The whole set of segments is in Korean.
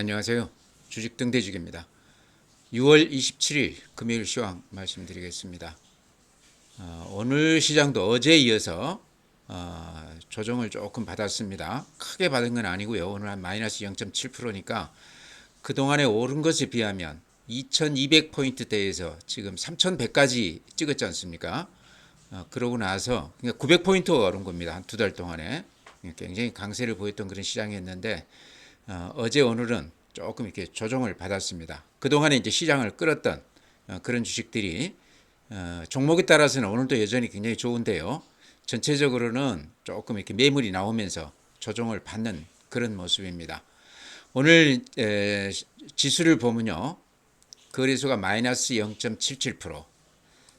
안녕하세요. 주식 등대주기입니다. 6월 27일 금요일 시황 말씀드리겠습니다. 오늘 시장도 어제에 이어서 조정을 조금 받았습니다. 크게 받은 건 아니고요. 오늘 한 마이너스 0.7%니까 그동안에 오른 것에 비하면 2200포인트대에서 지금 3100까지 찍었지 않습니까? 그러고 나서 그러니까 900포인트가 오른 겁니다. 한 두 달 동안에 굉장히 강세를 보였던 그런 시장이었는데 어제 오늘은 조금 이렇게 조정을 받았습니다. 그동안에 이제 시장을 끌었던 그런 주식들이 종목에 따라서는 오늘도 여전히 굉장히 좋은데요. 전체적으로는 조금 이렇게 매물이 나오면서 조정을 받는 그런 모습입니다. 오늘 지수를 보면요. 거래소가 마이너스 0.77%,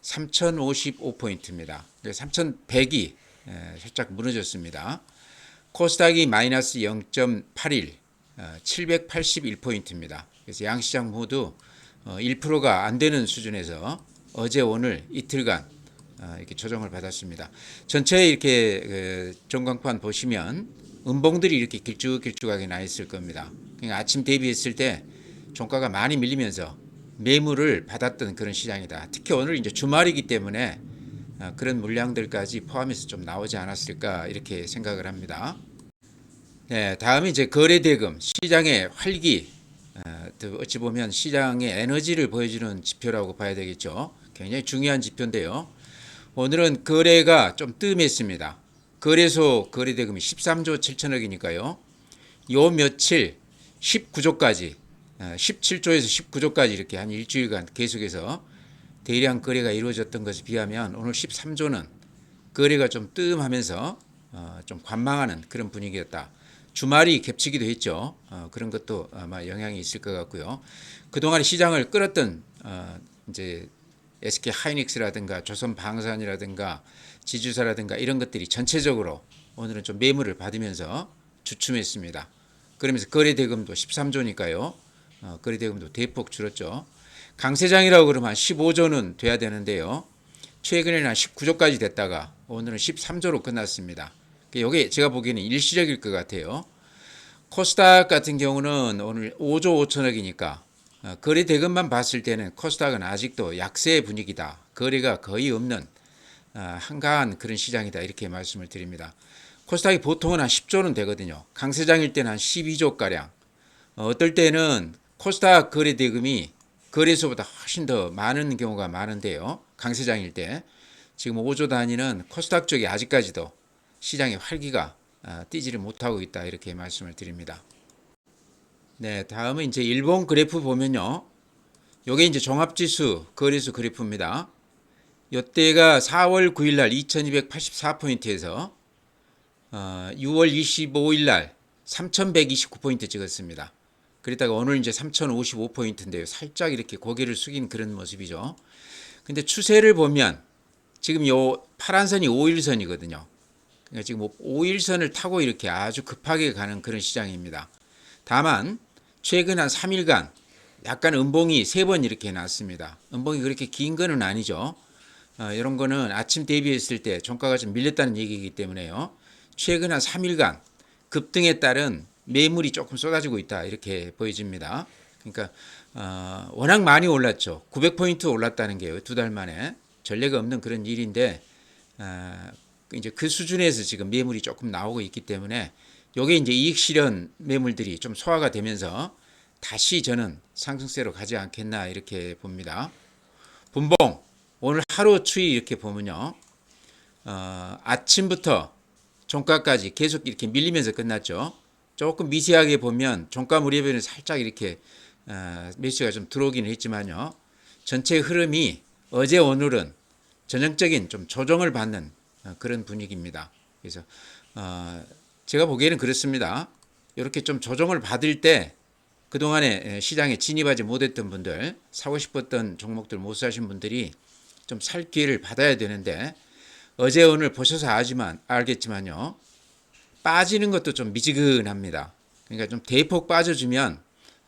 3055포인트입니다. 3100이 살짝 무너졌습니다. 코스닥이 마이너스 0.81, 781포인트입니다. 그래서 양시장 모두 1%가 안 되는 수준에서 어제 오늘 이틀간 이렇게 조정을 받았습니다. 전체 이렇게 전광판 보시면 음봉들이 이렇게 길쭉길쭉하게 나 있을 겁니다. 그러니까 아침 대비했을 때 종가가 많이 밀리면서 매물을 받았던 그런 시장이다. 특히 오늘 이제 주말이기 때문에 그런 물량들까지 포함해서 좀 나오지 않았을까 이렇게 생각을 합니다. 네, 다음에 이제 거래대금 시장의 활기, 어찌 보면 시장의 에너지를 보여주는 지표라고 봐야 되겠죠. 굉장히 중요한 지표인데요. 오늘은 거래가 좀 뜸했습니다. 거래소 거래대금이 13조 7천억이니까요. 요 며칠 19조까지, 17조에서 19조까지 이렇게 한 일주일간 계속해서 대량 거래가 이루어졌던 것에 비하면 오늘 13조는 거래가 좀 뜸하면서 좀 관망하는 그런 분위기였다. 주말이 겹치기도 했죠. 그런 것도 아마 영향이 있을 것 같고요. 그동안 시장을 끌었던 이제 SK 하이닉스라든가 조선방산이라든가 지주사라든가 이런 것들이 전체적으로 오늘은 좀 매물을 받으면서 주춤했습니다. 그러면서 거래대금도 13조니까요. 거래대금도 대폭 줄었죠. 강세장이라고 그러면 한 15조는 돼야 되는데요. 최근에는 한 19조까지 됐다가 오늘은 13조로 끝났습니다. 이게 제가 보기에는 일시적일 것 같아요. 코스닥 같은 경우는 오늘 5조 5천억이니까 거래 대금만 봤을 때는 코스닥은 아직도 약세 분위기다. 거래가 거의 없는 한가한 그런 시장이다. 이렇게 말씀을 드립니다. 코스닥이 보통은 한 10조는 되거든요. 강세장일 때는 한 12조가량. 어떨 때는 코스닥 거래 대금이 거래소보다 훨씬 더 많은 경우가 많은데요. 강세장일 때. 지금 5조 단위는 코스닥 쪽이 아직까지도 시장의 활기가 뛰지를 못하고 있다. 이렇게 말씀을 드립니다. 네, 다음은 이제 일본 그래프 보면요. 요게 이제 종합지수 거래소 그래프입니다. 요때가 4월 9일 날 2284포인트에서 6월 25일 날 3129포인트 찍었습니다. 그랬다가 오늘 이제 3055포인트인데요. 살짝 이렇게 고개를 숙인 그런 모습이죠. 근데 추세를 보면 지금 요 파란 선이 5일선이거든요. 그러니까 지금 5일선을 타고 이렇게 아주 급하게 가는 그런 시장입니다. 다만 최근 한 3일간 약간 음봉이 3번 이렇게 났습니다. 음봉이 그렇게 긴 거는 아니죠. 이런 거는 아침 대비했을 때 종가가 좀 밀렸다는 얘기이기 때문에요. 최근 한 3일간 급등에 따른 매물이 조금 쏟아지고 있다 이렇게 보여집니다. 그러니까 워낙 많이 올랐죠. 900포인트 올랐다는 게 두 달 만에 전례가 없는 그런 일인데 이제 그 수준에서 지금 매물이 조금 나오고 있기 때문에 요게 이제 이익 실현 매물들이 좀 소화가 되면서 다시 저는 상승세로 가지 않겠나 이렇게 봅니다. 분봉 오늘 하루 추이 이렇게 보면요. 아침부터 종가까지 계속 이렇게 밀리면서 끝났죠. 조금 미세하게 보면 종가 무렵에는 살짝 이렇게 매수가 좀 들어오기는 했지만요. 전체 흐름이 어제 오늘은 전형적인 좀 조정을 받는 그런 분위기입니다. 그래서 제가 보기에는 그렇습니다. 이렇게 좀 조정을 받을 때 그동안에 시장에 진입하지 못했던 분들, 사고 싶었던 종목들 못 사신 분들이 좀 살 기회를 받아야 되는데 어제 오늘 보셔서 알겠지만요. 빠지는 것도 좀 미지근합니다. 그러니까 좀 대폭 빠져주면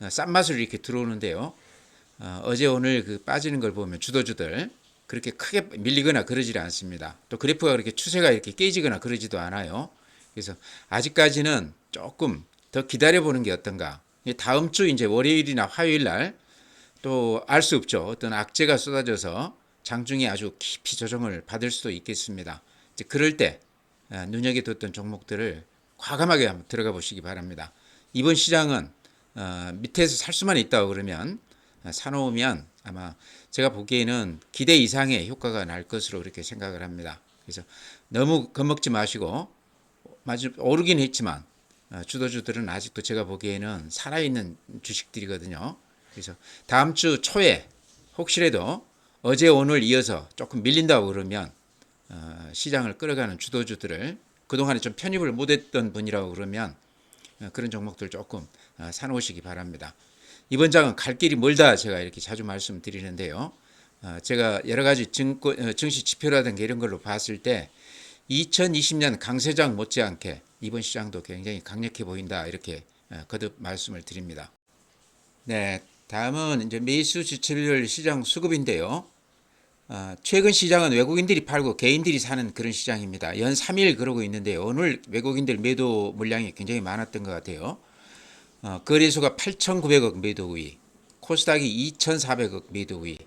싼 맛으로 이렇게 들어오는데요. 어제 오늘 그 빠지는 걸 보면 주도주들 그렇게 크게 밀리거나 그러지 않습니다. 또 그래프가 그렇게 추세가 이렇게 깨지거나 그러지도 않아요. 그래서 아직까지는 조금 더 기다려보는 게 어떤가. 다음 주 이제 월요일이나 화요일 날 또 알 수 없죠. 어떤 악재가 쏟아져서 장중에 아주 깊이 조정을 받을 수도 있겠습니다. 이제 그럴 때 눈여겨뒀던 종목들을 과감하게 한번 들어가 보시기 바랍니다. 이번 시장은 밑에서 살 수만 있다고 그러면 사놓으면 아마 제가 보기에는 기대 이상의 효과가 날 것으로 그렇게 생각을 합니다. 그래서 너무 겁먹지 마시고 오르긴 했지만 주도주들은 아직도 제가 보기에는 살아있는 주식들이거든요. 그래서 다음 주 초에 혹시라도 어제 오늘 이어서 조금 밀린다고 그러면 시장을 끌어가는 주도주들을 그동안에 좀 편입을 못했던 분이라고 그러면 그런 종목들 조금 사놓으시기 바랍니다. 이번 장은 갈 길이 멀다 제가 이렇게 자주 말씀드리는데요. 제가 여러 가지 증시 지표라든가 이런 걸로 봤을 때 2020년 강세장 못지않게 이번 시장도 굉장히 강력해 보인다 이렇게 거듭 말씀을 드립니다. 네, 다음은 이제 매수 주체별 시장 수급인데요. 최근 시장은 외국인들이 팔고 개인들이 사는 그런 시장입니다. 연 3일 그러고 있는데요. 오늘 외국인들 매도 물량이 굉장히 많았던 것 같아요. 거래소가 8,900억 매도 우위, 코스닥이 2,400억 매도 우위.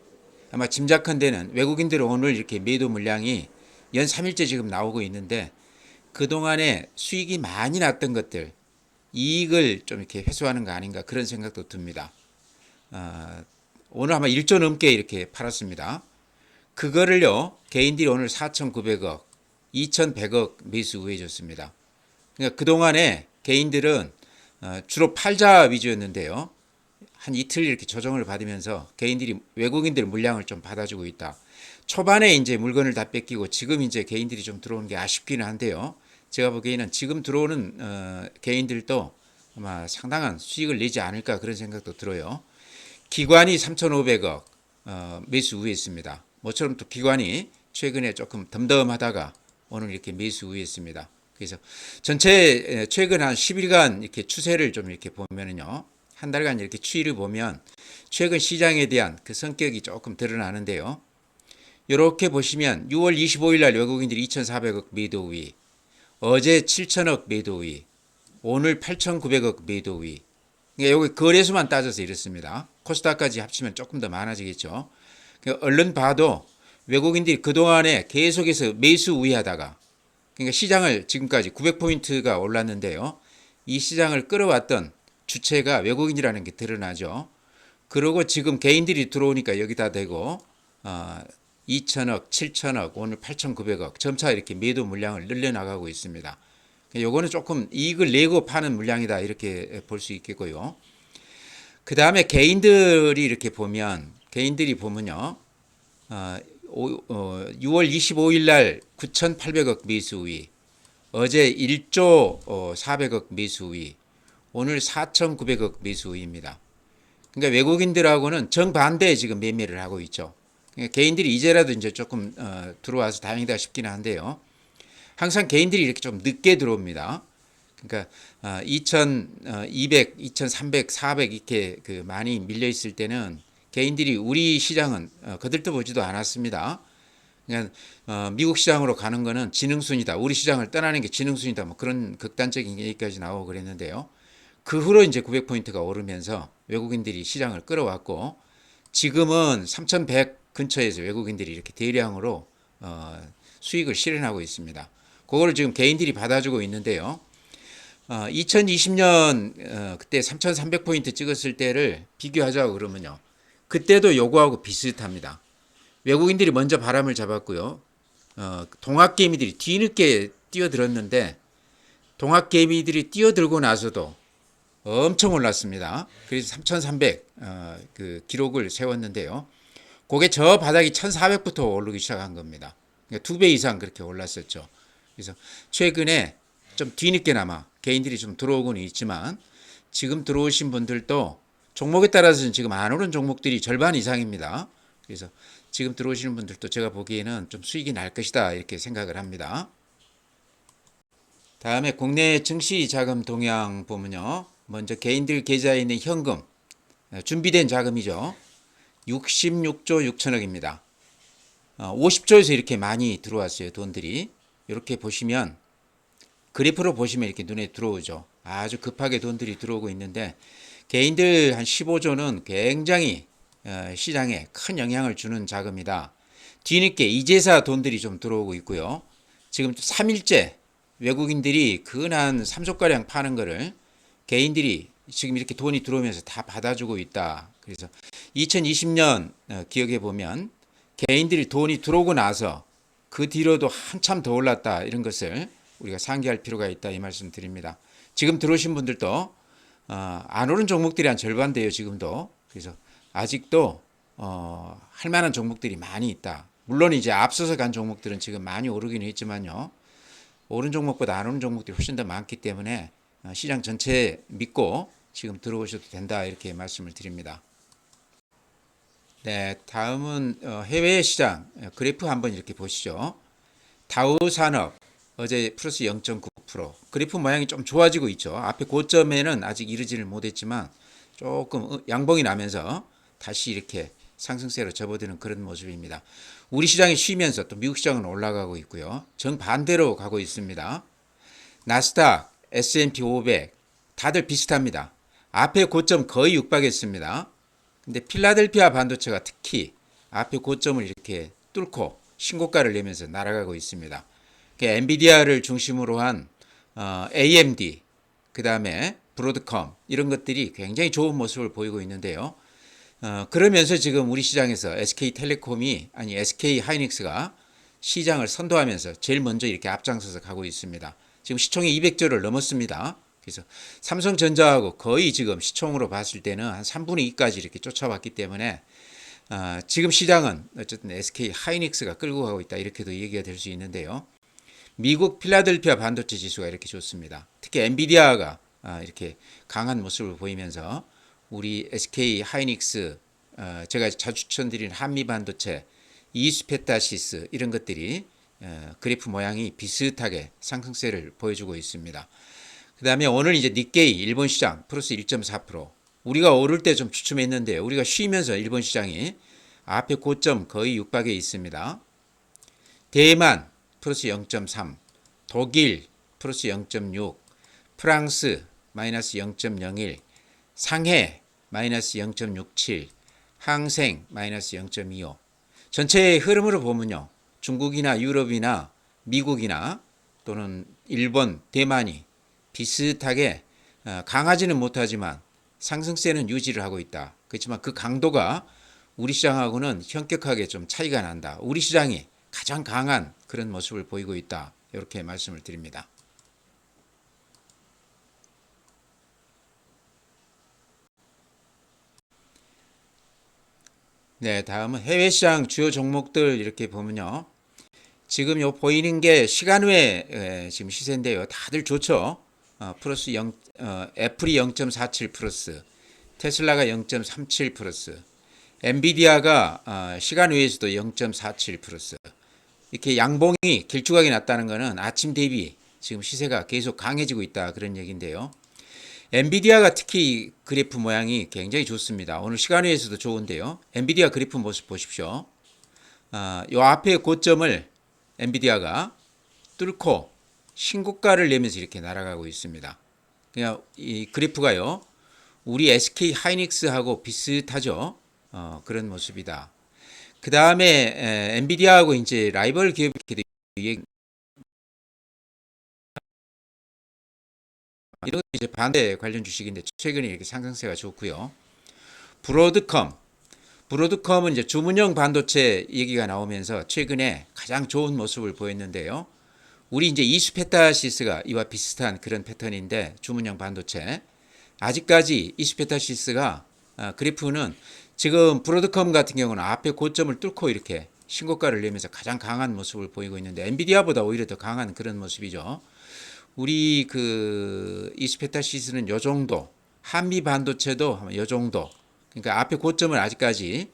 아마 짐작컨대는 외국인들은 오늘 이렇게 매도 물량이 연 3일째 지금 나오고 있는데 그동안에 수익이 많이 났던 것들, 이익을 좀 이렇게 회수하는 거 아닌가 그런 생각도 듭니다. 오늘 아마 1조 넘게 이렇게 팔았습니다. 그거를요, 개인들이 오늘 4,900억, 2,100억 매수 우회해줬습니다. 그러니까 그동안에 개인들은 주로 팔자 위주였는데요. 한 이틀 이렇게 조정을 받으면서 개인들이 외국인들 물량을 좀 받아주고 있다. 초반에 이제 물건을 다 뺏기고 지금 이제 개인들이 좀 들어오는 게 아쉽기는 한데요. 제가 보기에는 지금 들어오는 개인들도 아마 상당한 수익을 내지 않을까 그런 생각도 들어요. 기관이 3,500억 매수 우회했습니다. 모처럼 또 기관이 최근에 조금 덤덤하다가 오늘 이렇게 매수 우회했습니다. 그래서 전체 최근 한 10일간 이렇게 추세를 좀 이렇게 보면은요. 한 달간 이렇게 추이를 보면 최근 시장에 대한 그 성격이 조금 드러나는데요. 이렇게 보시면 6월 25일 날 외국인들이 2,400억 매도 우위, 어제 7,000억 매도 우위, 오늘 8,900억 매도 우위. 그러니까 여기 거래소만 따져서 이렇습니다. 코스닥까지 합치면 조금 더 많아지겠죠. 그러니까 얼른 봐도 외국인들이 그동안에 계속해서 매수 우위하다가 그러니까 시장을 지금까지 900포인트가 올랐는데요. 이 시장을 끌어왔던 주체가 외국인이라는 게 드러나죠. 그리고 지금 개인들이 들어오니까 여기다 대고 2천억, 7천억, 오늘 8,900억 점차 이렇게 매도 물량을 늘려나가고 있습니다. 요거는 조금 이익을 내고 파는 물량이다 이렇게 볼 수 있겠고요. 그 다음에 개인들이 보면요. 6월 25일 날 9,800억 매수 우위, 어제 1조 400억 매수 우위, 오늘 4,900억 매수 우위입니다. 그러니까 외국인들하고는 정반대에 지금 매매를 하고 있죠. 그러니까 개인들이 이제라도 이제 조금 들어와서 다행이다 싶기는 한데요. 항상 개인들이 이렇게 좀 늦게 들어옵니다. 그러니까 2,200, 2,300, 400 이렇게 그 많이 밀려 있을 때는 개인들이 우리 시장은 거들떠보지도 않았습니다. 그냥 미국 시장으로 가는 거는 지능순이다. 우리 시장을 떠나는 게 지능순이다. 뭐 그런 극단적인 얘기까지 나오고 그랬는데요. 그 후로 이제 900포인트가 오르면서 외국인들이 시장을 끌어왔고 지금은 3,100 근처에서 외국인들이 이렇게 대량으로 수익을 실현하고 있습니다. 그거를 지금 개인들이 받아주고 있는데요. 2020년 그때 3,300포인트 찍었을 때를 비교하자고 그러면요. 그때도 요거하고 비슷합니다. 외국인들이 먼저 바람을 잡았고요. 동학개미들이 뒤늦게 뛰어들었는데 동학개미들이 뛰어들고 나서도 엄청 올랐습니다. 그래서 3,300 그 기록을 세웠는데요. 그게 저 바닥이 1,400부터 오르기 시작한 겁니다. 그러니까 2배 이상 그렇게 올랐었죠. 그래서 최근에 좀 뒤늦게나마 개인들이 좀 들어오고는 있지만 지금 들어오신 분들도 종목에 따라서는 지금 안 오른 종목들이 절반 이상입니다. 그래서 지금 들어오시는 분들도 제가 보기에는 좀 수익이 날 것이다 이렇게 생각을 합니다. 다음에 국내 증시 자금 동향 보면요. 먼저 개인들 계좌에 있는 현금 준비된 자금이죠. 66조 6천억입니다. 50조에서 이렇게 많이 들어왔어요. 돈들이. 이렇게 보시면 그래프로 보시면 이렇게 눈에 들어오죠. 아주 급하게 돈들이 들어오고 있는데 개인들 한 15조는 굉장히 시장에 큰 영향을 주는 자금이다. 뒤늦게 이제사 돈들이 좀 들어오고 있고요. 지금 3일째 외국인들이 근한 3조가량 파는 거를 개인들이 지금 이렇게 돈이 들어오면서 다 받아주고 있다. 그래서 2020년 기억해 보면 개인들이 돈이 들어오고 나서 그 뒤로도 한참 더 올랐다. 이런 것을 우리가 상기할 필요가 있다. 이 말씀 드립니다. 지금 들어오신 분들도 안 오른 종목들이 한 절반 돼요. 지금도. 그래서 아직도 할 만한 종목들이 많이 있다. 물론 이제 앞서서 간 종목들은 지금 많이 오르긴 했지만요. 오른 종목보다 안 오른 종목들이 훨씬 더 많기 때문에 시장 전체 믿고 지금 들어오셔도 된다. 이렇게 말씀을 드립니다. 네, 다음은 해외 시장 그래프 한번 이렇게 보시죠. 다우 산업 어제 플러스 0.9%. 그래프 모양이 좀 좋아지고 있죠. 앞에 고점에는 아직 이르지를 못했지만 조금 양봉이 나면서 다시 이렇게 상승세로 접어드는 그런 모습입니다. 우리 시장이 쉬면서 또 미국 시장은 올라가고 있고요. 정반대로 가고 있습니다. 나스닥, S&P 500 다들 비슷합니다. 앞에 고점 거의 육박했습니다. 근데 필라델피아 반도체가 특히 앞에 고점을 이렇게 뚫고 신고가를 내면서 날아가고 있습니다. 엔비디아를 중심으로 한 AMD, 그 다음에 브로드컴 이런 것들이 굉장히 좋은 모습을 보이고 있는데요. 그러면서 지금 우리 시장에서 SK텔레콤이 아니 SK하이닉스가 시장을 선도하면서 제일 먼저 이렇게 앞장서서 가고 있습니다. 지금 시총이 200조를 넘었습니다. 그래서 삼성전자하고 거의 지금 시총으로 봤을 때는 한 3분의 2까지 이렇게 쫓아왔기 때문에 지금 시장은 어쨌든 SK하이닉스가 끌고 가고 있다 이렇게도 얘기가 될 수 있는데요. 미국 필라델피아 반도체 지수가 이렇게 좋습니다. 특히 엔비디아가 이렇게 강한 모습을 보이면서 우리 SK 하이닉스 제가 자주 추천드리는 한미 반도체, 이스페타시스 이런 것들이 그래프 모양이 비슷하게 상승세를 보여주고 있습니다. 그 다음에 오늘 이제 니케이 일본 시장 플러스 1.4%. 우리가 오를 때 좀 주춤했는데 우리가 쉬면서 일본 시장이 앞에 고점 거의 육박에 있습니다. 대만 플러스 0.3, 독일 플러스 0.6, 프랑스 마이너스 0.01, 상해 마이너스 0.67, 항생 마이너스 0.25. 전체의 흐름으로 보면요. 중국이나 유럽이나 미국이나 또는 일본, 대만이 비슷하게 강하지는 못하지만 상승세는 유지를 하고 있다. 그렇지만 그 강도가 우리 시장하고는 현격하게 좀 차이가 난다. 우리 시장이 가장 강한 그런 모습을 보이고 있다. 이렇게 말씀을 드립니다. 네, 다음은 해외 시장 주요 종목들 이렇게 보면요. 지금 요 보이는 게 시간 외 지금 시세인데요. 다들 좋죠. 플러스 0, 애플이 0.47 플러스, 테슬라가 0.37 플러스, 엔비디아가 시간 외에서도 0.47 플러스. 이렇게 양봉이 길쭉하게 났다는 것은 아침 대비 지금 시세가 계속 강해지고 있다 그런 얘기인데요. 엔비디아가 특히 그래프 모양이 굉장히 좋습니다. 오늘 시간 외에서도 좋은데요. 엔비디아 그래프 모습 보십시오. 요 앞에 고점을 엔비디아가 뚫고 신고가를 내면서 이렇게 날아가고 있습니다. 그냥 이 그래프가요. 우리 SK 하이닉스하고 비슷하죠. 그런 모습이다. 그 다음에 엔비디아하고 이제 라이벌 기업끼리 이런 이제 반대 관련 주식인데 최근에 이렇게 상승세가 좋고요. 브로드컴, 브로드컴은 이제 주문형 반도체 얘기가 나오면서 최근에 가장 좋은 모습을 보였는데요. 우리 이제 이스페타시스가 이와 비슷한 그런 패턴인데 주문형 반도체 아직까지 이스페타시스가 그래프는 지금 브로드컴 같은 경우는 앞에 고점을 뚫고 이렇게 신고가를 내면서 가장 강한 모습을 보이고 있는데 엔비디아보다 오히려 더 강한 그런 모습이죠. 우리 그 이스페타시스는 요 정도, 한미 반도체도 요 정도. 그러니까 앞에 고점을 아직까지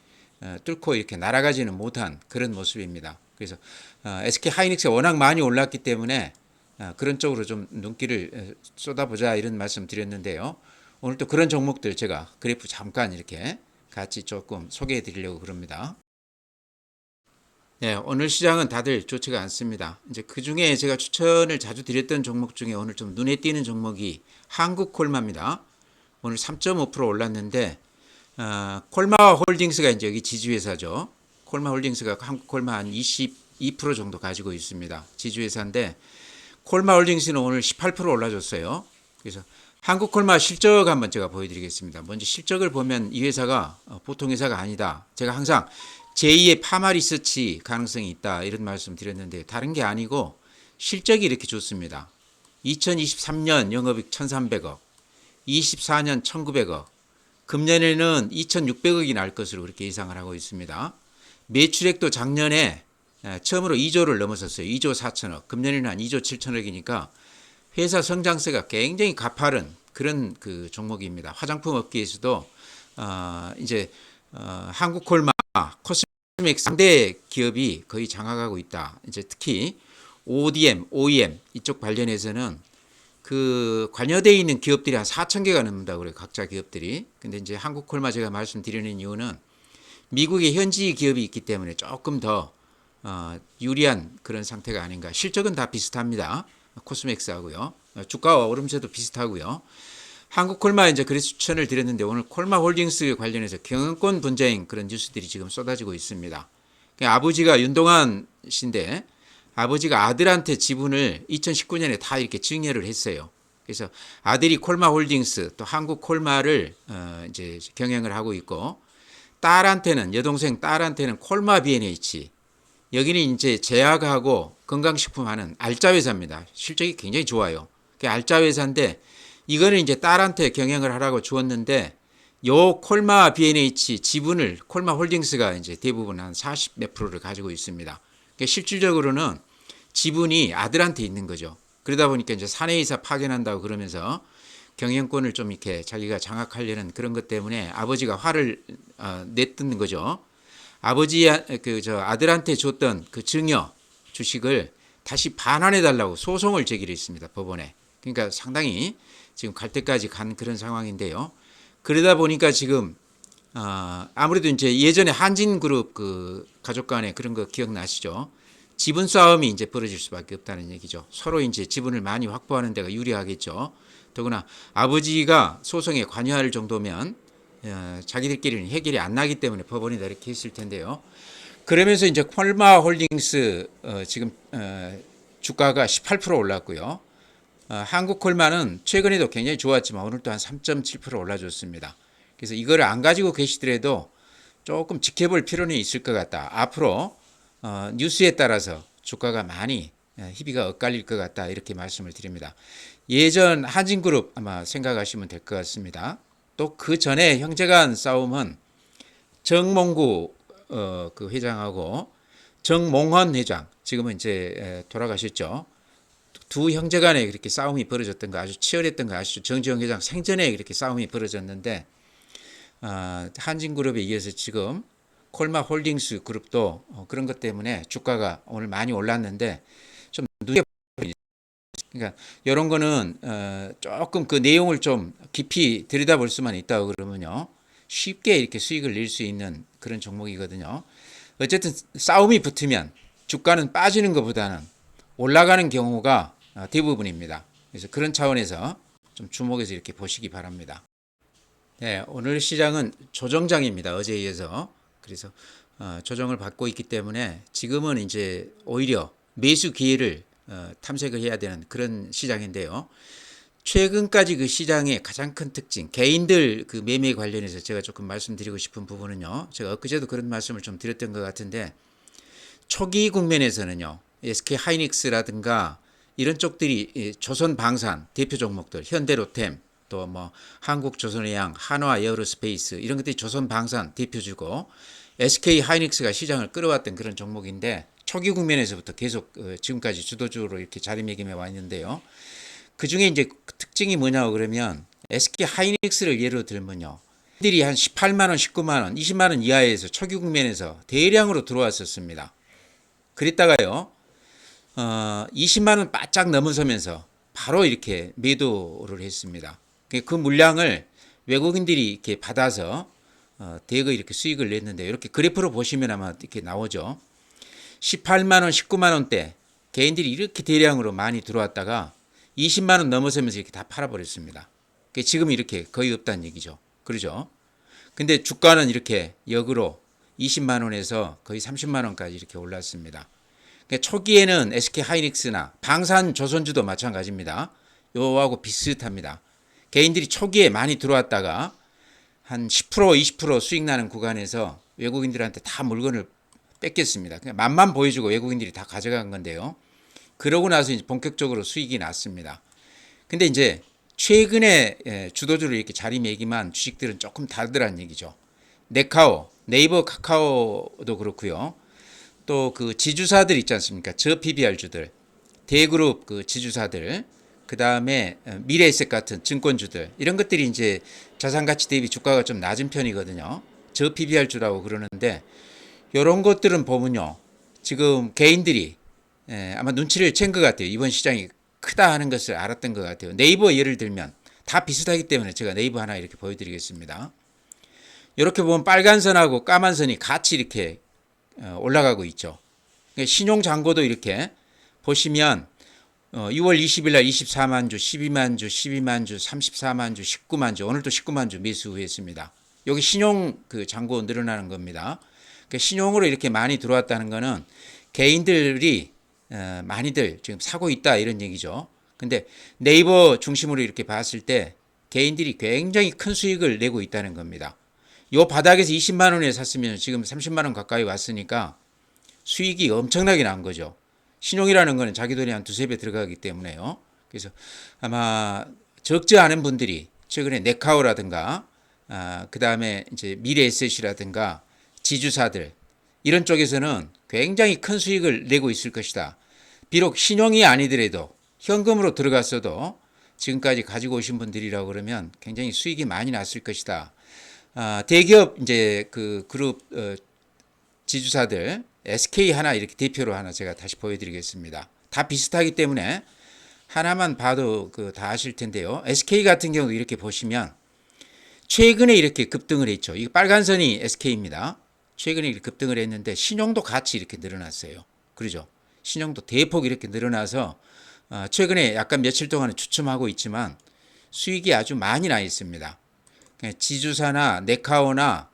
뚫고 이렇게 날아가지는 못한 그런 모습입니다. 그래서 SK 하이닉스가 워낙 많이 올랐기 때문에 그런 쪽으로 좀 눈길을 쏟아보자 이런 말씀 드렸는데요. 오늘 또 그런 종목들 제가 그래프 잠깐 이렇게 같이 조금 소개해 드리려고 그럽니다. 네, 오늘 시장은 다들 좋지가 않습니다. 이제 그 중에 제가 추천을 자주 드렸던 종목 중에 오늘 좀 눈에 띄는 종목이 한국콜마입니다. 오늘 3.5% 올랐는데 콜마 홀딩스가 이제 여기 지주회사죠. 콜마 홀딩스가 한국 콜마 한 22% 정도 가지고 있습니다. 지주회사인데 콜마 홀딩스는 오늘 18% 올라줬어요. 그래서 한국 콜마 실적 한번 제가 보여드리겠습니다. 먼저 실적을 보면 이 회사가 보통 회사가 아니다. 제가 항상 제2의 파마 리서치 가능성이 있다 이런 말씀 드렸는데 다른 게 아니고 실적이 이렇게 좋습니다. 2023년 영업이익 1,300억, 24년 1,900억, 금년에는 2,600억이 날 것으로 그렇게 예상을 하고 있습니다. 매출액도 작년에 처음으로 2조를 넘어섰어요. 2조 4천억. 금년에는 한 2조 7천억이니까 회사 성장세가 굉장히 가파른 그런 그 종목입니다. 화장품 업계에서도 이제 한국 콜마, 코스메틱 상대 기업이 거의 장악하고 있다. 이제 특히 ODM, OEM 이쪽 관련해서는 그 관여되어 있는 기업들이 한 4천 개가 넘는다고 그래요. 각자 기업들이. 근데 이제 한국 콜마 제가 말씀드리는 이유는 미국의 현지 기업이 있기 때문에 조금 더 유리한 그런 상태가 아닌가. 실적은 다 비슷합니다. 코스맥스하고요. 주가와 오름세도 비슷하고요. 한국 콜마 이제 그래서 추천을 드렸는데 오늘 콜마 홀딩스 관련해서 경영권 분쟁 그런 뉴스들이 지금 쏟아지고 있습니다. 아버지가 윤동환 씨인데 아버지가 아들한테 지분을 2019년에 다 이렇게 증여를 했어요. 그래서 아들이 콜마 홀딩스 또 한국 콜마를 이제 경영을 하고 있고 딸한테는 여동생 딸한테는 콜마 B&H 여기는 이제 제약하고 건강식품 하는 알짜 회사입니다. 실적이 굉장히 좋아요. 알짜 회사인데 이거는 이제 딸한테 경영을 하라고 주었는데 요 콜마 B&H 지분을 콜마 홀딩스가 이제 대부분 한 40 몇 프로를 가지고 있습니다. 실질적으로는 지분이 아들한테 있는 거죠. 그러다 보니까 이제 사내이사 파견한다고 그러면서 경영권을 좀 이렇게 자기가 장악하려는 그런 것 때문에 아버지가 화를 냈던 거죠. 아버지 아들한테 줬던 그 증여 주식을 다시 반환해 달라고 소송을 제기를 했습니다. 법원에. 그러니까 상당히 지금 갈 때까지 간 그런 상황인데요. 그러다 보니까 지금 아무래도 이제 예전에 한진그룹 그 가족 간에 그런 거 기억나시죠? 지분 싸움이 이제 벌어질 수밖에 없다는 얘기죠. 서로 이제 지분을 많이 확보하는 데가 유리하겠죠. 더구나 아버지가 소송에 관여할 정도면 자기들끼리는 해결이 안 나기 때문에 법원이 이렇게 했을 텐데요. 그러면서 이제 콜마 홀딩스 지금 주가가 18% 올랐고요. 한국 콜마는 최근에도 굉장히 좋았지만 오늘 또 한 3.7% 올라줬습니다. 그래서 이거를 안 가지고 계시더라도 조금 지켜볼 필요는 있을 것 같다. 앞으로 뉴스에 따라서 주가가 많이 희비가 엇갈릴 것 같다. 이렇게 말씀을 드립니다. 예전 한진그룹 아마 생각하시면 될 것 같습니다. 또 그 전에 형제간 싸움은 정몽구 그 회장하고 정몽헌 회장 지금은 이제 돌아가셨죠. 두 형제 간에 그렇게 싸움이 벌어졌던 거 아주 치열했던 거 아시죠? 정지영 회장 생전에 그렇게 싸움이 벌어졌는데 한진그룹에 이어서 지금 콜마 홀딩스 그룹도 그런 것 때문에 주가가 오늘 많이 올랐는데 좀 눈에 그러니까 이런 거는 조금 그 내용을 좀 깊이 들여다볼 수만 있다고 그러면요 쉽게 이렇게 수익을 낼 수 있는 그런 종목이거든요. 어쨌든 싸움이 붙으면 주가는 빠지는 것보다는 올라가는 경우가 대부분입니다. 그래서 그런 차원에서 좀 주목해서 이렇게 보시기 바랍니다. 네, 오늘 시장은 조정장입니다. 어제에 이어서. 그래서 조정을 받고 있기 때문에 지금은 이제 오히려 매수 기회를 탐색을 해야 되는 그런 시장인데요. 최근까지 그 시장의 가장 큰 특징, 개인들 그 매매 관련해서 제가 조금 말씀드리고 싶은 부분은요. 제가 엊그제도 그런 말씀을 좀 드렸던 것 같은데 초기 국면에서는요. SK 하이닉스라든가 이런 쪽들이 조선방산 대표 종목들, 현대로템, 또 뭐 한국조선해양, 한화 에어로스페이스 이런 것들이 조선방산 대표주고 SK 하이닉스가 시장을 끌어왔던 그런 종목인데 초기 국면에서부터 계속 지금까지 주도주로 이렇게 자리매김해 와 있는데요. 그 중에 이제 특징이 뭐냐고 그러면 SK 하이닉스를 예로 들면요. 들이 한 18만 원, 19만 원, 20만 원 이하에서 초기 국면에서 대량으로 들어왔었습니다. 그랬다가요. 20만 원 바짝 넘어서면서 바로 이렇게 매도를 했습니다. 그 물량을 외국인들이 이렇게 받아서 대거 이렇게 수익을 냈는데 이렇게 그래프로 보시면 아마 이렇게 나오죠. 18만 원, 19만 원대 개인들이 이렇게 대량으로 많이 들어왔다가 20만 원 넘어서면서 이렇게 다 팔아버렸습니다. 지금 이렇게 거의 없다는 얘기죠. 그러죠? 근데 주가는 이렇게 역으로 20만 원에서 거의 30만 원까지 이렇게 올랐습니다. 그러니까 초기에는 SK 하이닉스나 방산 조선주도 마찬가지입니다. 요하고 비슷합니다. 개인들이 초기에 많이 들어왔다가 한 10% 20% 수익 나는 구간에서 외국인들한테 다 물건을 뺏겼습니다. 그냥 맛만 보여주고 외국인들이 다 가져간 건데요. 그러고 나서 이제 본격적으로 수익이 났습니다. 근데 이제 최근에 주도주를 이렇게 자리매김한 주식들은 조금 다르더란 얘기죠. 네카오, 네이버 카카오도 그렇고요. 또 그 지주사들 있지 않습니까? 저 PBR주들, 대그룹 그 지주사들, 그 다음에 미래에셋 같은 증권주들, 이런 것들이 이제 자산가치 대비 주가가 좀 낮은 편이거든요. 저 PBR주라고 그러는데, 이런 것들은 보면요, 지금 개인들이 아마 눈치를 챈 것 같아요. 이번 시장이 크다 하는 것을 알았던 것 같아요. 네이버 예를 들면 다 비슷하기 때문에 제가 네이버 하나 이렇게 보여드리겠습니다. 이렇게 보면 빨간 선하고 까만 선이 같이 이렇게 올라가고 있죠. 신용잔고도 이렇게 보시면 6월 20일 날 24만 주, 12만 주, 12만 주, 34만 주, 19만 주, 오늘도 19만 주 매수했습니다. 여기 신용 그 잔고 늘어나는 겁니다. 신용으로 이렇게 많이 들어왔다는 거는 개인들이 많이들 지금 사고 있다 이런 얘기죠. 근데 네이버 중심으로 이렇게 봤을 때 개인들이 굉장히 큰 수익을 내고 있다는 겁니다. 요 바닥에서 20만 원에 샀으면 지금 30만 원 가까이 왔으니까 수익이 엄청나게 난 거죠. 신용이라는 거는 자기 돈이 한 두세 배 들어가기 때문에요. 그래서 아마 적지 않은 분들이 최근에 네카오라든가 그 다음에 이제 미래에셋이라든가 지주사들 이런 쪽에서는 굉장히 큰 수익을 내고 있을 것이다. 비록 신용이 아니더라도 현금으로 들어갔어도 지금까지 가지고 오신 분들이라고 그러면 굉장히 수익이 많이 났을 것이다. 대기업 이제 그 그룹 지주사들 SK 하나 이렇게 대표로 하나 제가 다시 보여드리겠습니다. 다 비슷하기 때문에 하나만 봐도 다 아실 텐데요. SK 같은 경우도 이렇게 보시면 최근에 이렇게 급등을 했죠. 이 빨간 선이 SK입니다. 최근에 이렇게 급등을 했는데 신용도 같이 이렇게 늘어났어요. 그러죠? 신용도 대폭 이렇게 늘어나서 최근에 약간 며칠 동안은 주춤하고 있지만 수익이 아주 많이 나 있습니다. 지주사나 네카오나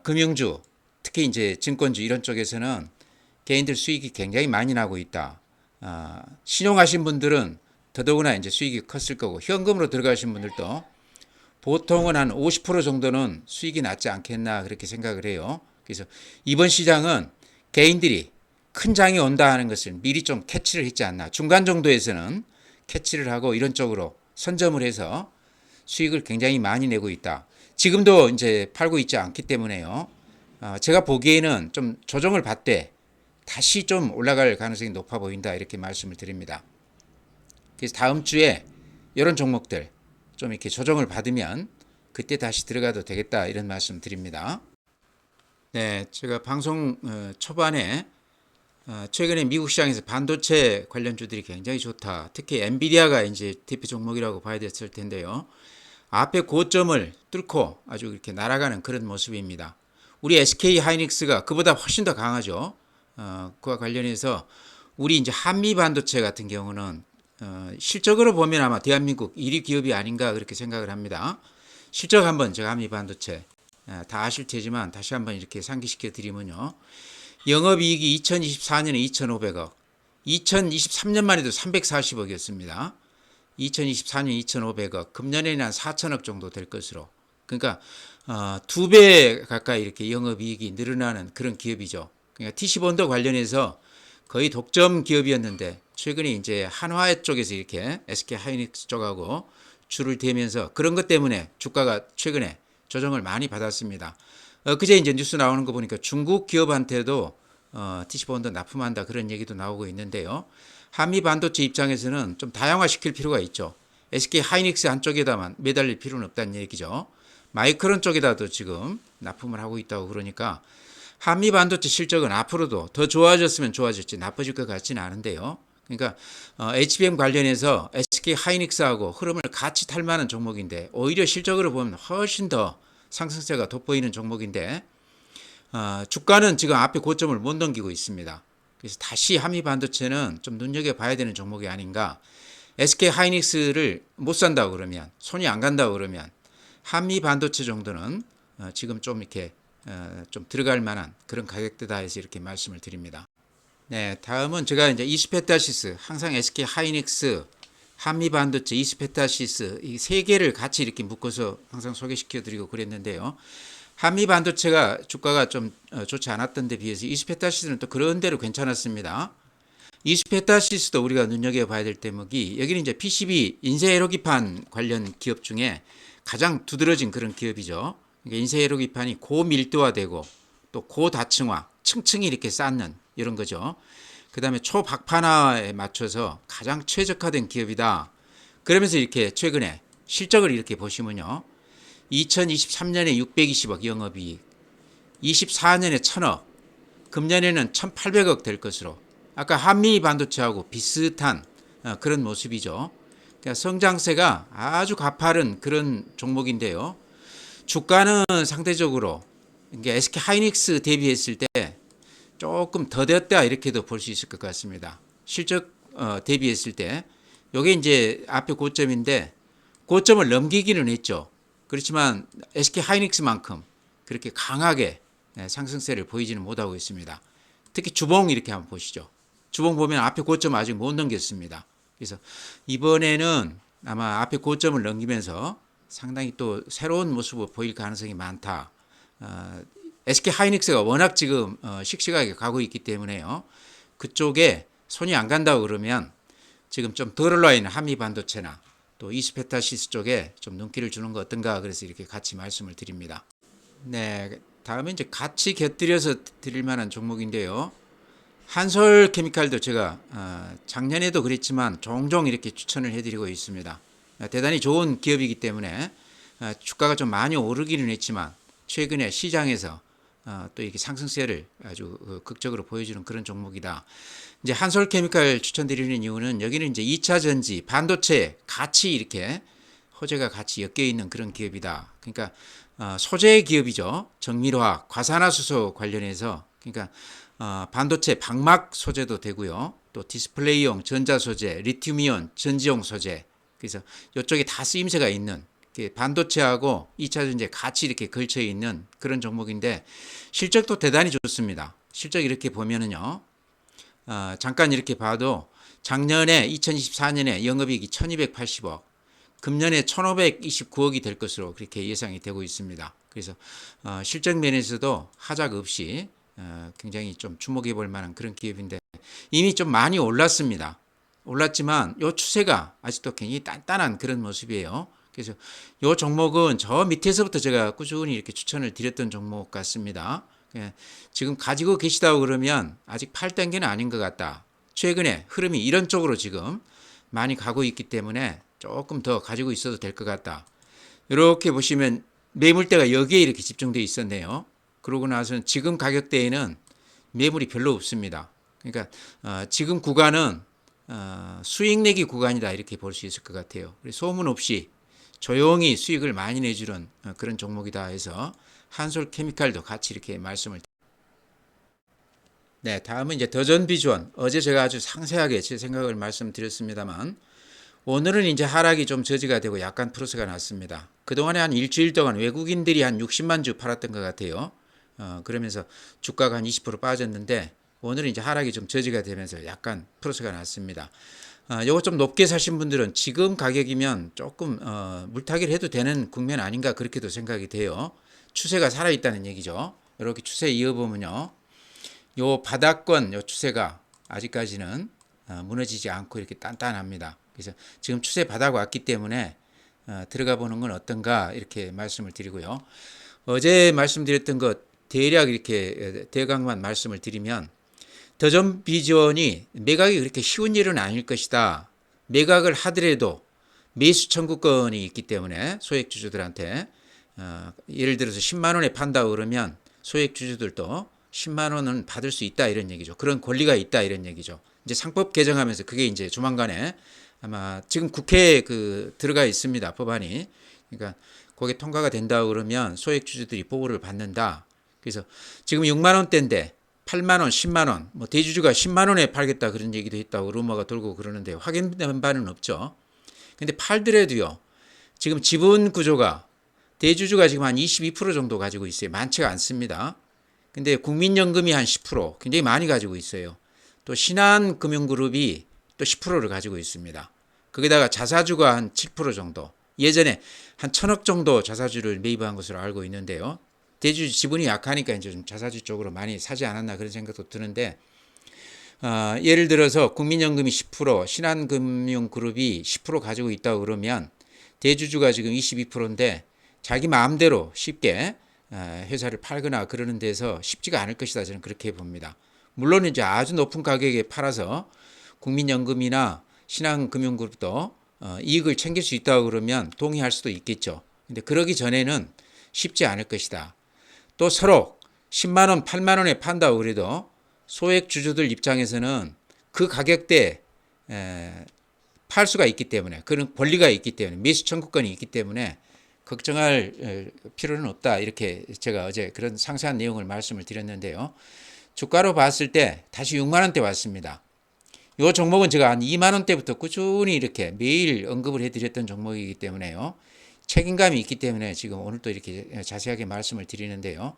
금융주, 특히 이제 증권주 이런 쪽에서는 개인들 수익이 굉장히 많이 나고 있다. 신용하신 분들은 더더구나 이제 수익이 컸을 거고 현금으로 들어가신 분들도 보통은 한 50% 정도는 수익이 났지 않겠나 그렇게 생각을 해요. 그래서 이번 시장은 개인들이 큰 장이 온다 하는 것을 미리 좀 캐치를 했지 않나. 중간 정도에서는 캐치를 하고 이런 쪽으로 선점을 해서 수익을 굉장히 많이 내고 있다. 지금도 이제 팔고 있지 않기 때문에요. 제가 보기에는 좀 조정을 받되 다시 좀 올라갈 가능성이 높아 보인다 이렇게 말씀을 드립니다. 그래서 다음 주에 이런 종목들 좀 이렇게 조정을 받으면 그때 다시 들어가도 되겠다 이런 말씀 드립니다. 네, 제가 방송 초반에 최근에 미국 시장에서 반도체 관련주들이 굉장히 좋다. 특히 엔비디아가 이제 대표 종목이라고 봐야 됐을 텐데요. 앞에 고점을 뚫고 아주 이렇게 날아가는 그런 모습입니다. 우리 SK 하이닉스가 그보다 훨씬 더 강하죠. 그와 관련해서 우리 이제 한미 반도체 같은 경우는 실적으로 보면 아마 대한민국 1위 기업이 아닌가 그렇게 생각을 합니다. 실적 한번 제가 한미 반도체 다 아실 테지만 다시 한번 이렇게 상기시켜 드리면요. 영업이익이 2024년에 2,500억, 2023년만 해도 340억이었습니다. 2024년 2,500억, 금년에는 한 4,000억 정도 될 것으로. 그러니까 2배 가까이 이렇게 영업이익이 늘어나는 그런 기업이죠. 그러니까 TC본도 관련해서 거의 독점 기업이었는데 최근에 이제 한화 쪽에서 이렇게 SK 하이닉스 쪽하고 줄을 대면서 그런 것 때문에 주가가 최근에 조정을 많이 받았습니다. 그제 이제 뉴스 나오는 거 보니까 중국 기업한테도 TC본도 납품한다 그런 얘기도 나오고 있는데요. 한미 반도체 입장에서는 좀 다양화시킬 필요가 있죠. SK 하이닉스 한쪽에다만 매달릴 필요는 없다는 얘기죠. 마이크론 쪽에다도 지금 납품을 하고 있다고 그러니까 한미 반도체 실적은 앞으로도 더 좋아졌으면 좋아질지 나빠질 것 같지는 않은데요. 그러니까 HBM 관련해서 SK 하이닉스하고 흐름을 같이 탈 만한 종목인데 오히려 실적으로 보면 훨씬 더 상승세가 돋보이는 종목인데 주가는 지금 앞에 고점을 못 넘기고 있습니다. 그래서 다시 한미 반도체는 좀 눈여겨봐야 되는 종목이 아닌가. SK 하이닉스를 못 산다고 그러면, 손이 안 간다고 그러면 한미 반도체 정도는 지금 좀 이렇게 좀 들어갈 만한 그런 가격대다 해서 이렇게 말씀을 드립니다. 네, 다음은 제가 이제 이스페타시스, 항상 SK 하이닉스, 한미 반도체, 이스페타시스 이 세 개를 같이 이렇게 묶어서 항상 소개시켜 드리고 그랬는데요. 한미 반도체가 주가가 좀 좋지 않았던 데 비해서 이스페타시스는 또 그런 대로 괜찮았습니다. 이스페타시스도 우리가 눈여겨봐야 될 대목이, 여기는 이제 PCB 인쇄 에로기판 관련 기업 중에 가장 두드러진 그런 기업이죠. 그러니까 인쇄 에로기판이 고밀도화되고 또 고다층화, 층층이 이렇게 쌓는 이런 거죠. 그 다음에 초박판화에 맞춰서 가장 최적화된 기업이다. 그러면서 이렇게 최근에 실적을 이렇게 보시면요. 2023년에 620억 영업이익, 24년에 1000억, 금년에는 1800억 될 것으로, 아까 한미 반도체하고 비슷한 그런 모습이죠. 그러니까 성장세가 아주 가파른 그런 종목인데요. 주가는 상대적으로 SK 하이닉스 대비했을 때 조금 더뎠다 이렇게도 볼 수 있을 것 같습니다. 실적 대비했을 때 이게 이제 앞에 고점인데 고점을 넘기기는 했죠. 그렇지만 SK 하이닉스만큼 그렇게 강하게 상승세를 보이지는 못하고 있습니다. 특히 주봉 이렇게 한번 보시죠. 주봉 보면 앞에 고점 아직 못 넘겼습니다. 그래서 이번에는 아마 앞에 고점을 넘기면서 상당히 또 새로운 모습을 보일 가능성이 많다. SK 하이닉스가 워낙 지금 씩씩하게 가고 있기 때문에요. 그쪽에 손이 안 간다고 그러면 지금 좀 덜 올라 있는 한미 반도체나 또 이스페타시스 쪽에 좀 눈길을 주는 거 어떤가, 그래서 이렇게 같이 말씀을 드립니다. 네, 다음에 이제 같이 곁들여서 드릴 만한 종목인데요. 한솔 케미칼도 제가 작년에도 그랬지만 종종 이렇게 추천을 해드리고 있습니다. 대단히 좋은 기업이기 때문에 주가가 좀 많이 오르기는 했지만 최근에 시장에서 또 이렇게 상승세를 아주 극적으로 보여주는 그런 종목이다. 이제 한솔 케미칼 추천드리는 이유는 여기는 이제 2차 전지, 반도체 같이 이렇게 호재가 같이 엮여 있는 그런 기업이다. 그러니까 소재 기업이죠. 정밀화학, 과산화수소 관련해서, 그러니까 반도체 방막 소재도 되고요. 또 디스플레이용 전자 소재, 리튬이온 전지용 소재. 그래서 이쪽에 다 쓰임새가 있는 반도체하고 2차 전지에 같이 이렇게 걸쳐 있는 그런 종목인데 실적도 대단히 좋습니다. 실적 이렇게 보면은요. 잠깐 이렇게 봐도 작년에 2024년에 영업이익이 1280억, 금년에 1529억이 될 것으로 그렇게 예상이 되고 있습니다. 그래서 실적 면에서도 하작 없이 굉장히 좀 주목해 볼 만한 그런 기업인데 이미 좀 많이 올랐습니다. 올랐지만 이 추세가 아직도 굉장히 단단한 그런 모습이에요. 그래서 이 종목은 저 밑에서부터 제가 꾸준히 이렇게 추천을 드렸던 종목 같습니다. 지금 가지고 계시다고 그러면 아직 팔 단계는 아닌 것 같다. 최근에 흐름이 이런 쪽으로 지금 많이 가고 있기 때문에 조금 더 가지고 있어도 될 것 같다. 이렇게 보시면 매물대가 여기에 이렇게 집중되어 있었네요. 그러고 나서는 지금 가격대에는 매물이 별로 없습니다. 그러니까 지금 구간은 수익 내기 구간이다 이렇게 볼 수 있을 것 같아요. 소문 없이 조용히 수익을 많이 내주는 그런 종목이다 해서 한솔 케미칼도 같이 이렇게 말씀을. 네, 다음은 이제 더전 비주원. 어제 제가 아주 상세하게 제 생각을 말씀드렸습니다만 오늘은 이제 하락이 좀 저지가 되고 약간 플러스가 났습니다. 그동안에 한 일주일 동안 외국인들이 한 60만 주 팔았던 것 같아요. 그러면서 주가가 한 20% 빠졌는데 오늘은 이제 하락이 좀 저지가 되면서 약간 플러스가 났습니다. 요거 좀 높게 사신 분들은 지금 가격이면 조금 물타기를 해도 되는 국면 아닌가 그렇게도 생각이 돼요. 추세가 살아있다는 얘기죠. 이렇게 추세 이어보면요. 요 바닥권 요 추세가 아직까지는 무너지지 않고 이렇게 단단합니다. 그래서 지금 추세 바닥 왔기 때문에 들어가 보는 건 어떤가 이렇게 말씀을 드리고요. 어제 말씀드렸던 것 대략 이렇게 대강만 말씀을 드리면 더전 비전이 매각이 그렇게 쉬운 일은 아닐 것이다. 매각을 하더라도 매수 청구권이 있기 때문에 소액주주들한테 예를 들어서 10만 원에 판다 그러면 소액주주들도 10만 원은 받을 수 있다 이런 얘기죠. 그런 권리가 있다 이런 얘기죠. 이제 상법 개정하면서 그게 이제 조만간에 아마 지금 국회에 들어가 있습니다. 법안이. 그러니까 그게 통과가 된다 그러면 소액주주들이 보호를 받는다. 그래서 지금 6만 원대인데 8만 원, 10만 원, 뭐 대주주가 10만 원에 팔겠다 그런 얘기도 있다고 루머가 돌고 그러는데 확인된 바는 없죠. 근데 팔더라도요. 지금 지분 구조가 대주주가 지금 한 22% 정도 가지고 있어요. 많지가 않습니다. 근데 국민연금이 한 10% 굉장히 많이 가지고 있어요. 또 신한금융그룹이 또 10%를 가지고 있습니다. 거기다가 자사주가 한 7% 정도. 예전에 한 1,000억 정도 자사주를 매입한 것으로 알고 있는데요. 대주주 지분이 약하니까 이제 좀 자사주 쪽으로 많이 사지 않았나 그런 생각도 드는데, 예를 들어서 국민연금이 10%, 신한금융그룹이 10% 가지고 있다고 그러면 대주주가 지금 22%인데 자기 마음대로 쉽게 회사를 팔거나 그러는 데서 쉽지가 않을 것이다. 저는 그렇게 봅니다. 물론 이제 아주 높은 가격에 팔아서 국민연금이나 신한금융그룹도 이익을 챙길 수 있다고 그러면 동의할 수도 있겠죠. 근데 그러기 전에는 쉽지 않을 것이다. 또 서로 10만 원, 8만 원에 판다고 그래도 소액 주주들 입장에서는 그 가격대에 팔 수가 있기 때문에 그런 권리가 있기 때문에 매수 청구권이 있기 때문에 걱정할 필요는 없다. 이렇게 제가 어제 그런 상세한 내용을 말씀을 드렸는데요. 주가로 봤을 때 다시 6만 원대 왔습니다. 이 종목은 제가 한 2만 원대부터 꾸준히 이렇게 매일 언급을 해드렸던 종목이기 때문에요. 책임감이 있기 때문에 지금 오늘 또 이렇게 자세하게 말씀을 드리는데요.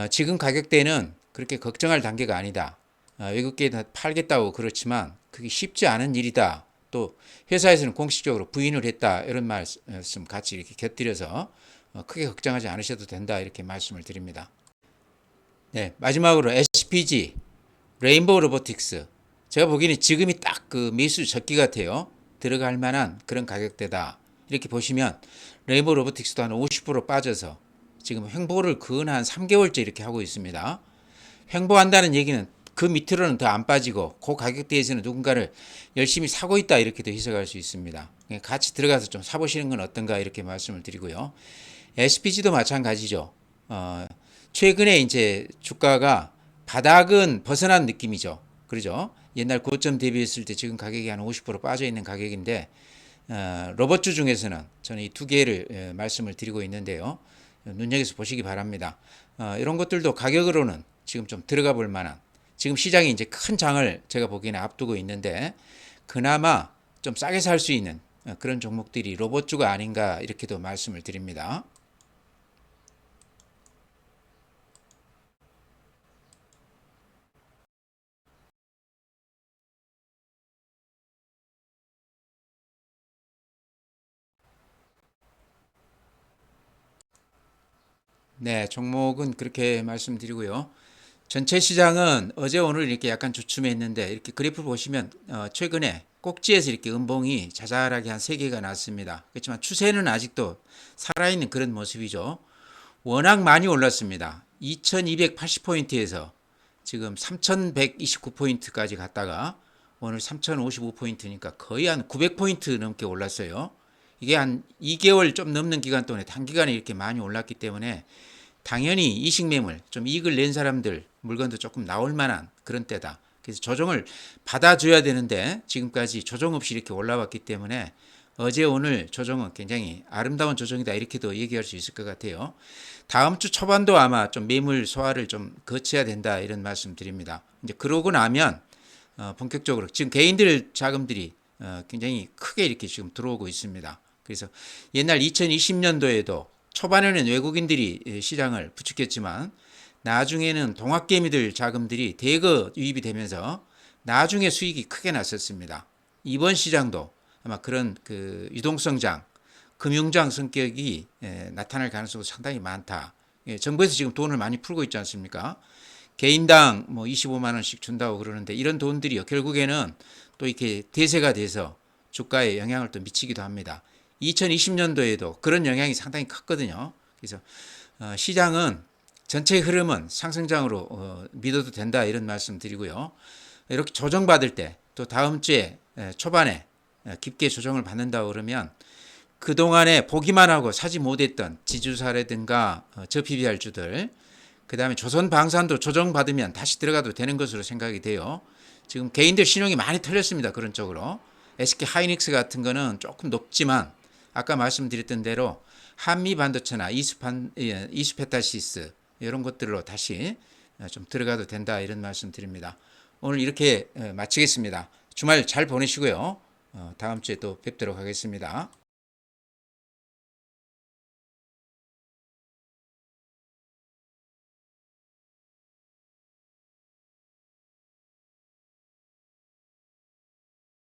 지금 가격대는 그렇게 걱정할 단계가 아니다. 외국계에 팔겠다고 그렇지만 그게 쉽지 않은 일이다. 또 회사에서는 공식적으로 부인을 했다. 이런 말씀 같이 이렇게 곁들여서 크게 걱정하지 않으셔도 된다. 이렇게 말씀을 드립니다. 네, 마지막으로 SPG, 레인보우 로보틱스. 제가 보기에는 지금이 딱 그 매수 적기 같아요. 들어갈 만한 그런 가격대다. 이렇게 보시면 레인보우 로보틱스도 한 50% 빠져서 지금 횡보를 근 한 3개월째 이렇게 하고 있습니다. 횡보한다는 얘기는 그 밑으로는 더 안 빠지고 그 가격대에서는 누군가를 열심히 사고 있다 이렇게도 해석할 수 있습니다. 같이 들어가서 좀 사보시는 건 어떤가 이렇게 말씀을 드리고요. SPG도 마찬가지죠. 최근에 이제 주가가 바닥은 벗어난 느낌이죠. 그러죠? 옛날 고점 대비했을 때 지금 가격이 한 50% 빠져 있는 가격인데 로봇주 중에서는 저는 이 두 개를 말씀을 드리고 있는데요. 눈여겨서 보시기 바랍니다. 이런 것들도 가격으로는 지금 좀 들어가 볼 만한 지금 시장이 이제 큰 장을 제가 보기에는 앞두고 있는데 그나마 좀 싸게 살 수 있는 그런 종목들이 로봇주가 아닌가 이렇게도 말씀을 드립니다. 네, 종목은 그렇게 말씀드리고요. 전체 시장은 어제 오늘 이렇게 약간 주춤했는데 이렇게 그래프 보시면 최근에 꼭지에서 이렇게 음봉이 자잘하게 한 3개가 났습니다. 그렇지만 추세는 아직도 살아있는 그런 모습이죠. 워낙 많이 올랐습니다. 2280포인트에서 지금 3129포인트까지 갔다가 오늘 3055포인트니까 거의 한 900포인트 넘게 올랐어요. 이게 한 2개월 좀 넘는 기간 동안에 단기간에 이렇게 많이 올랐기 때문에 당연히 이식 매물, 좀 이익을 낸 사람들 물건도 조금 나올 만한 그런 때다. 그래서 조정을 받아줘야 되는데 지금까지 조정 없이 이렇게 올라왔기 때문에 어제 오늘 조정은 굉장히 아름다운 조정이다 이렇게도 얘기할 수 있을 것 같아요. 다음 주 초반도 아마 좀 매물 소화를 좀 거쳐야 된다 이런 말씀 드립니다. 이제 그러고 나면 본격적으로 지금 개인들 자금들이 굉장히 크게 이렇게 지금 들어오고 있습니다. 그래서 옛날 2020년도에도 초반에는 외국인들이 시장을 부추겼지만 나중에는 동학개미들 자금들이 대거 유입이 되면서 나중에 수익이 크게 났었습니다. 이번 시장도 아마 그런 그 유동성장, 금융장 성격이 나타날 가능성이 상당히 많다. 정부에서 지금 돈을 많이 풀고 있지 않습니까? 개인당 뭐 25만 원씩 준다고 그러는데 이런 돈들이요 결국에는 또 이렇게 대세가 돼서 주가에 영향을 또 미치기도 합니다. 2020년도에도 그런 영향이 상당히 컸거든요. 그래서 시장은 전체 흐름은 상승장으로 믿어도 된다 이런 말씀 드리고요. 이렇게 조정받을 때 또 다음 주에 초반에 깊게 조정을 받는다 그러면 그동안에 보기만 하고 사지 못했던 지주사라든가 저PBR주들 그 다음에 조선방산도 조정받으면 다시 들어가도 되는 것으로 생각이 돼요. 지금 개인들 신용이 많이 털렸습니다. 그런 쪽으로. SK 하이닉스 같은 거는 조금 높지만 아까 말씀드렸던 대로 한미 반도체나 이스페타시스 이런 것들로 다시 좀 들어가도 된다 이런 말씀 드립니다. 오늘 이렇게 마치겠습니다. 주말 잘 보내시고요. 다음 주에 또 뵙도록 하겠습니다.